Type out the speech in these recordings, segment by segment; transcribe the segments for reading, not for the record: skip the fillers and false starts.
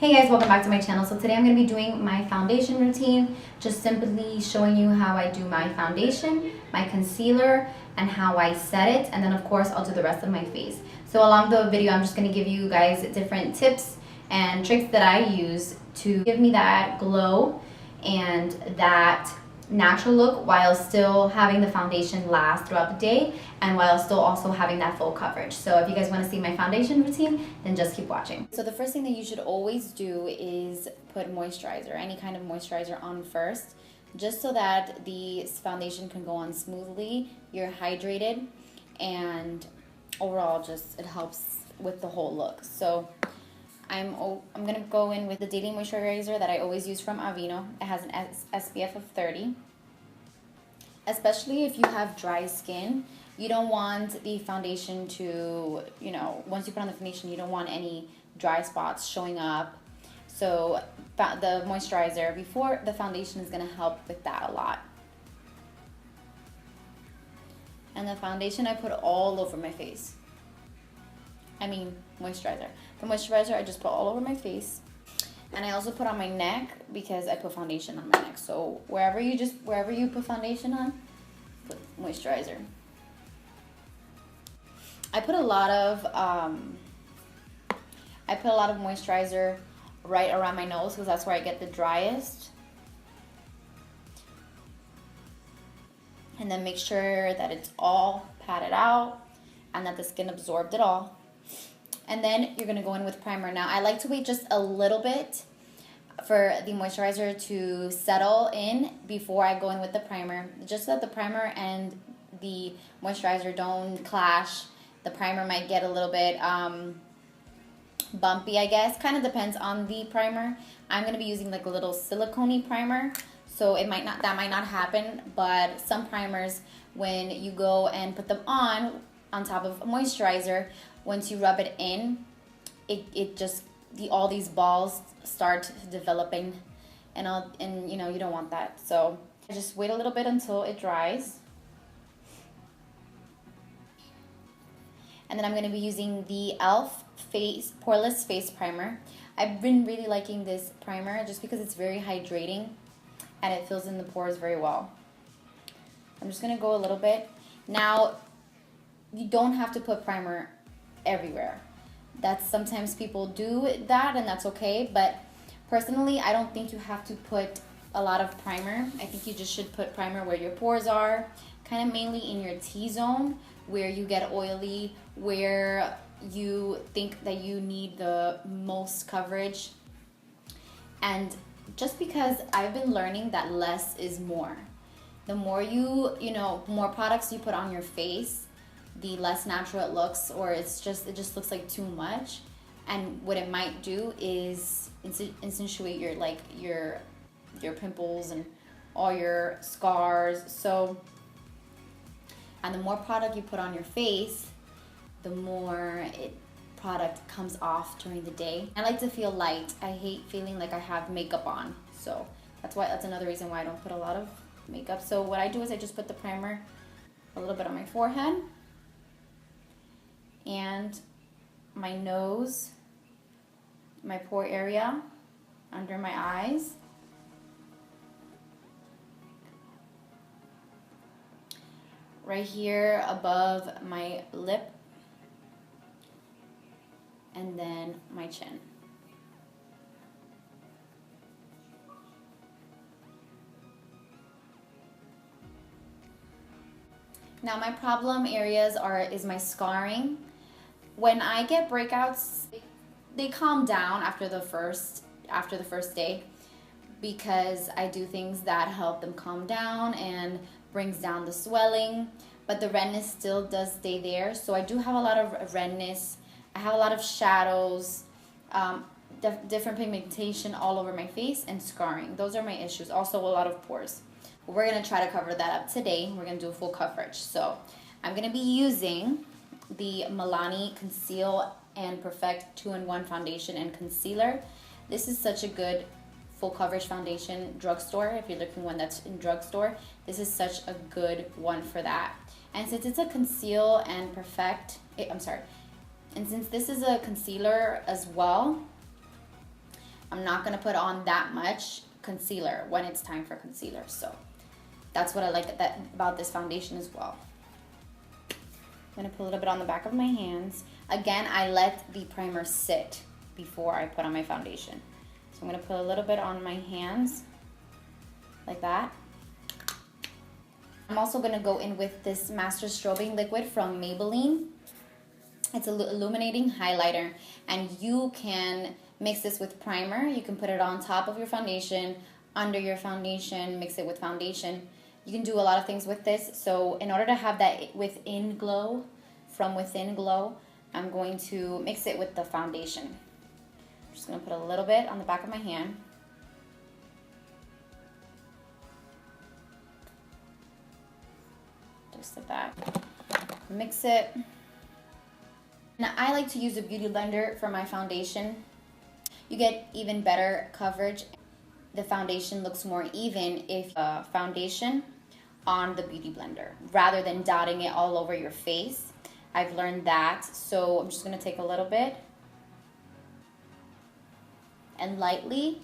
Hey guys, welcome back to my channel. So today I'm going to be doing my foundation routine, just simply showing you how I do my foundation, my concealer, and how I set it. And then of course I'll do the rest of my face. So along the video I'm just going to give you guys different tips and tricks that I use to give me that glow and that natural look while still having the foundation last throughout the day and while still also having that full coverage. So if you guys want to see my foundation routine, then just keep watching. So the first thing that you should always do is put moisturizer, any kind of moisturizer on first, just so that the foundation can go on smoothly, you're hydrated, and overall just it helps with the whole look. So I'm gonna go in with the daily moisturizer that I always use from Aveeno. It has an SPF of 30. Especially if you have dry skin, you don't want the foundation to, once you put on the foundation, you don't want any dry spots showing up. So the moisturizer before the foundation is gonna help with that a lot. And the foundation I put all over my face. Moisturizer. The moisturizer I just put all over my face. And I also put on my neck because I put foundation on my neck. So wherever you put foundation on, put moisturizer. I put a lot of moisturizer right around my nose because that's where I get the driest. And then make sure that it's all patted out and that the skin absorbed it all. And then you're gonna go in with primer. Now I like to wait just a little bit for the moisturizer to settle in before I go in with the primer, just so that the primer and the moisturizer don't clash. The primer might get a little bit bumpy, I guess. Kind of depends on the primer. I'm gonna be using like a little silicone primer, so that might not happen. But some primers, when you go and put them on top of a moisturizer, once you rub it in, all these balls start developing, and you don't want that. So just wait a little bit until it dries. And then I'm going to be using the e.l.f. Poreless Face Primer. I've been really liking this primer just because it's very hydrating and it fills in the pores very well. I'm just going to go a little bit. Now, you don't have to put primer everywhere. Sometimes people do that, and that's okay, but personally I don't think you have to put a lot of primer. I think you just should put primer where your pores are, kind of mainly in your T-zone, where you get oily, where you think that you need the most coverage. And just because I've been learning that less is more. The more more products you put on your face, the less natural it looks, or it just looks like too much. And what it might do is accentuate your pimples and all your scars. And the more product you put on your face, the more product comes off during the day. I like to feel light. I hate feeling like I have makeup on. So that's another reason why I don't put a lot of makeup. So what I do is I just put the primer a little bit on my forehead and my nose, my pore area, under my eyes, right here above my lip, and then my chin. Now my problem areas is my scarring. When I get breakouts, they calm down after the first day, because I do things that help them calm down and brings down the swelling, but the redness still does stay there. So I do have a lot of redness. I have a lot of shadows, different pigmentation all over my face, and scarring. Those are my issues. Also a lot of pores. We're gonna try to cover that up today. We're gonna do a full coverage. So I'm gonna be using the Milani Conceal and Perfect 2-in-1 foundation and concealer. This is such a good full coverage foundation. Drugstore, if you're looking one that's in Drugstore, this is such a good one for that. And since it's a conceal and and since this is a concealer as well, I'm not gonna put on that much concealer when it's time for concealer. So that's what I like about this foundation as well. I'm gonna put a little bit on the back of my hands. Again, I let the primer sit before I put on my foundation. So I'm gonna put a little bit on my hands, like that. I'm also gonna go in with this Master Strobing Liquid from Maybelline. It's an illuminating highlighter, and you can mix this with primer. You can put it on top of your foundation, under your foundation, mix it with foundation. You can do a lot of things with this. So in order to have that within glow, from within glow, I'm going to mix it with the foundation. I'm just gonna put a little bit on the back of my hand. Just like that. Mix it. Now I like to use a beauty blender for my foundation. You get even better coverage. The foundation looks more even if foundation on the beauty blender rather than dotting it all over your face. I've learned that, so I'm just gonna take a little bit and lightly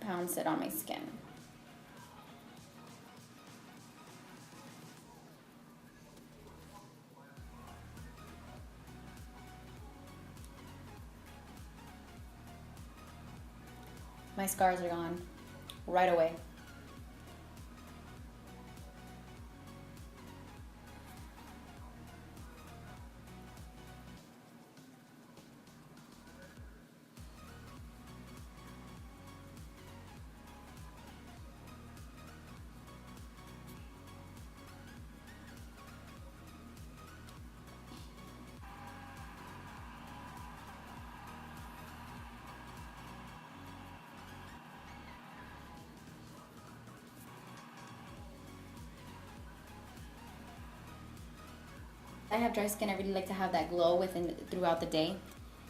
pounce it on my skin. My scars are gone right away. I have dry skin. I really like to have that glow throughout the day.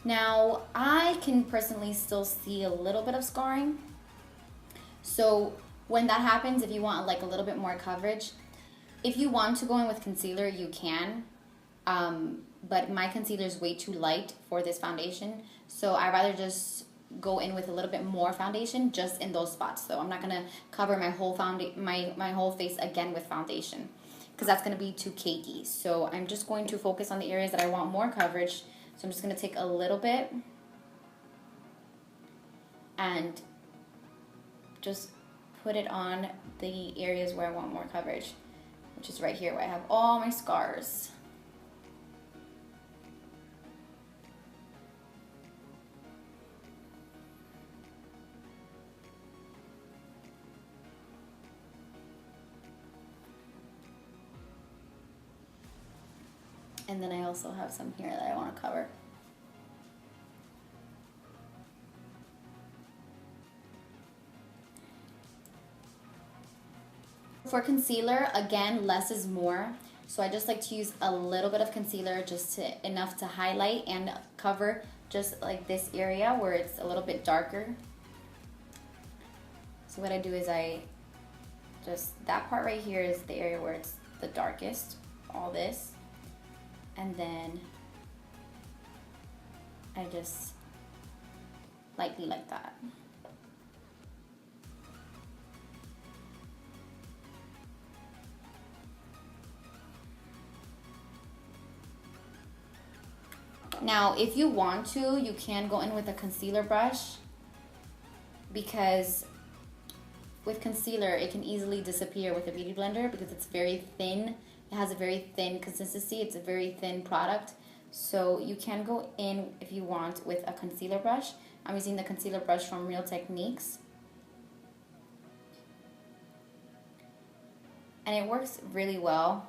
Now, I can personally still see a little bit of scarring. So when that happens, if you want like a little bit more coverage, if you want to go in with concealer, you can. But my concealer is way too light for this foundation. So I rather just go in with a little bit more foundation just in those spots. So I'm not gonna cover my whole my whole face again with foundation, because that's going to be too cakey. So I'm just going to focus on the areas that I want more coverage. So I'm just going to take a little bit and just put it on the areas where I want more coverage, which is right here where I have all my scars. And then I also have some here that I want to cover. For concealer, again, less is more. So I just like to use a little bit of concealer, just enough to highlight and cover just like this area where it's a little bit darker. So what I do is that part right here is the area where it's the darkest, all this. And then I just lightly like that. Now, if you want to, you can go in with a concealer brush, because with concealer, it can easily disappear with a beauty blender because it's very thin. It has a very thin consistency. It's a very thin product. So you can go in, if you want, with a concealer brush. I'm using the concealer brush from Real Techniques. And it works really well.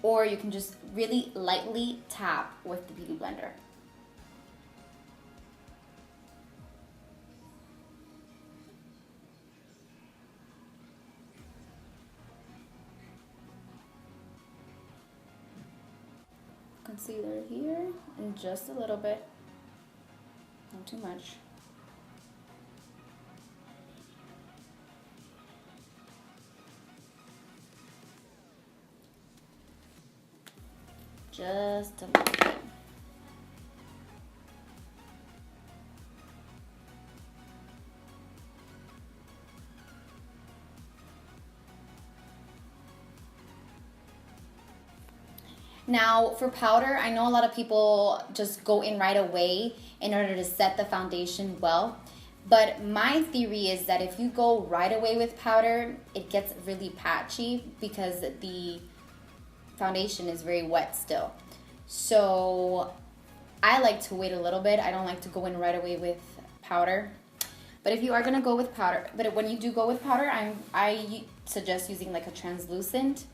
Or you can just really lightly tap with the beauty blender. Concealer here, and just a little bit, not too much. just a little bit. Now for powder, I know a lot of people just go in right away in order to set the foundation well. But my theory is that if you go right away with powder, it gets really patchy because the foundation is very wet still. So I like to wait a little bit. I don't like to go in right away with powder. But if you are gonna go with powder, but when you do go with powder, I suggest using like a translucent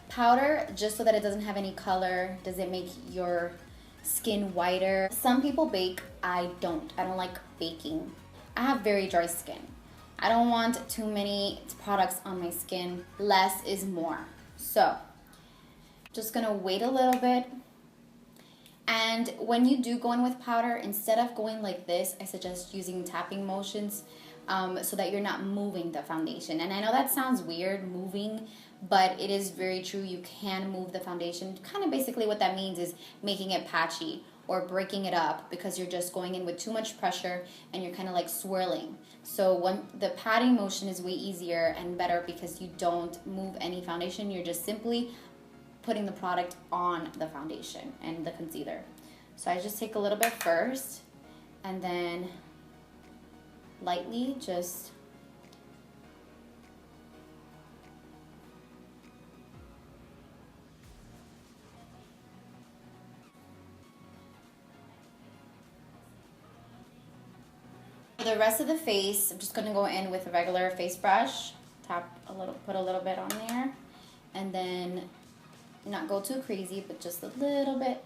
powder just so that it doesn't have any color. Does it make your skin whiter? Some people bake. I don't like baking. I have very dry skin. I don't want too many products on my skin. Less is more. So just gonna wait a little bit. And when you do go in with powder, instead of going like this, I suggest using tapping motions so that you're not moving the foundation. And I know that sounds weird, moving, but it is very true. You can move the foundation. Kind of basically what that means is making it patchy or breaking it up because you're just going in with too much pressure and you're kind of like swirling. So when the patting motion is way easier and better because you don't move any foundation, you're just simply putting the product on the foundation and the concealer. So I just take a little bit first and then lightly just for the rest of the face. I'm just gonna go in with a regular face brush, tap a little, put a little bit on there, and then not go too crazy, but just a little bit.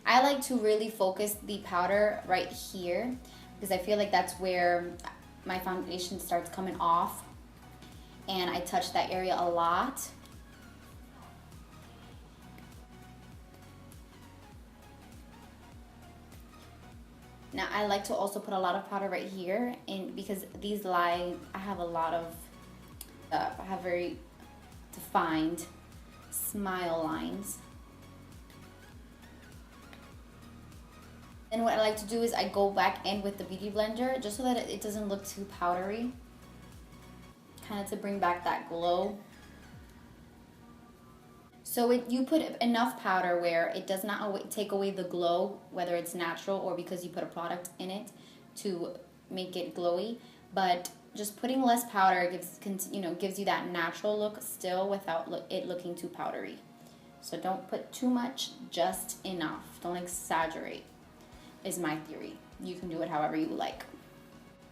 I like to really focus the powder right here because I feel like that's where my foundation starts coming off, and I touch that area a lot. Now I like to also put a lot of powder right here in because these lines, I have a lot of, I have very defined smile lines. And what I like to do is I go back in with the Beauty Blender just so that it doesn't look too powdery. Kind of to bring back that glow. So you put enough powder where it does not take away the glow, whether it's natural or because you put a product in it to make it glowy. But just putting less powder gives you that natural look still without it looking too powdery. So don't put too much, just enough. Don't exaggerate, is my theory. You can do it however you like.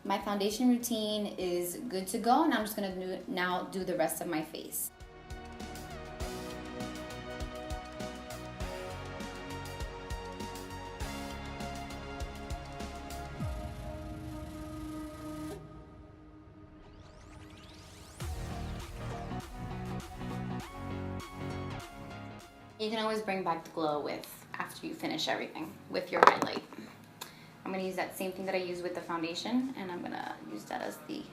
My foundation routine is good to go, and I'm just gonna now do the rest of my face. You can always bring back the glow after you finish everything with your highlight. I'm gonna use that same thing that I use with the foundation, and I'm gonna use that as the